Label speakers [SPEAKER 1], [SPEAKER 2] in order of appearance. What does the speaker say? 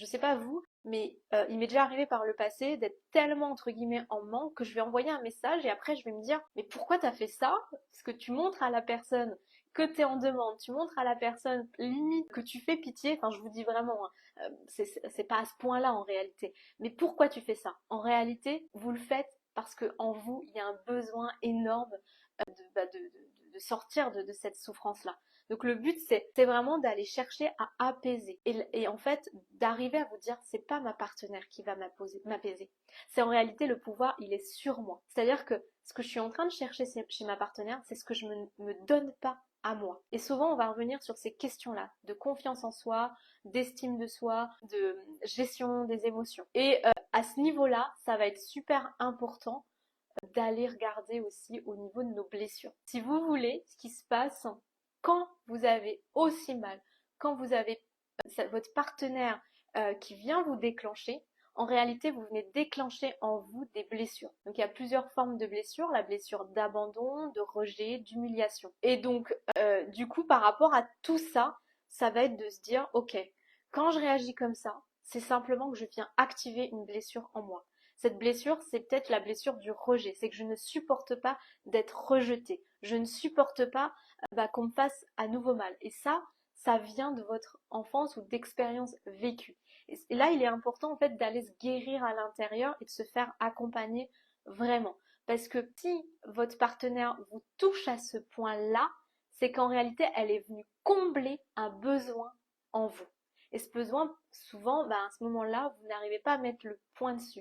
[SPEAKER 1] Je sais pas vous, mais il m'est déjà arrivé par le passé d'être tellement entre guillemets en manque que je vais envoyer un message et après je vais me dire mais pourquoi t'as fait ça? Parce que tu montres à la personne que t'es en demande, tu montres à la personne limite que tu fais pitié, enfin je vous dis vraiment, hein, c'est pas à ce point-là en réalité. Mais pourquoi tu fais ça? En réalité, vous le faites parce que en vous, il y a un besoin énorme de sortir de cette souffrance-là. Donc le but, c'est vraiment d'aller chercher à apaiser. Et en fait, d'arriver à vous dire, c'est pas ma partenaire qui va m'apaiser. C'est en réalité le pouvoir, il est sur moi. C'est-à-dire que ce que je suis en train de chercher chez ma partenaire, c'est ce que je me donne pas à moi. Et souvent, on va revenir sur ces questions-là, de confiance en soi, d'estime de soi, de gestion des émotions. Et à ce niveau-là, ça va être super important d'aller regarder aussi au niveau de nos blessures. Si vous voulez, ce qui se passe quand vous avez aussi mal, quand vous avez votre partenaire qui vient vous déclencher, en réalité, vous venez déclencher en vous des blessures. Donc, il y a plusieurs formes de blessures, la blessure d'abandon, de rejet, d'humiliation. Et donc, du coup, par rapport à tout ça, ça va être de se dire, ok, quand je réagis comme ça, c'est simplement que je viens activer une blessure en moi. Cette blessure, c'est peut-être la blessure du rejet. C'est que je ne supporte pas d'être rejetée. Je ne supporte pas qu'on me fasse à nouveau mal. Et ça vient de votre enfance ou d'expériences vécues. Et là, il est important en fait d'aller se guérir à l'intérieur et de se faire accompagner vraiment. Parce que si votre partenaire vous touche à ce point-là, c'est qu'en réalité, elle est venue combler un besoin en vous. Et ce besoin, souvent, à ce moment-là, vous n'arrivez pas à mettre le point dessus.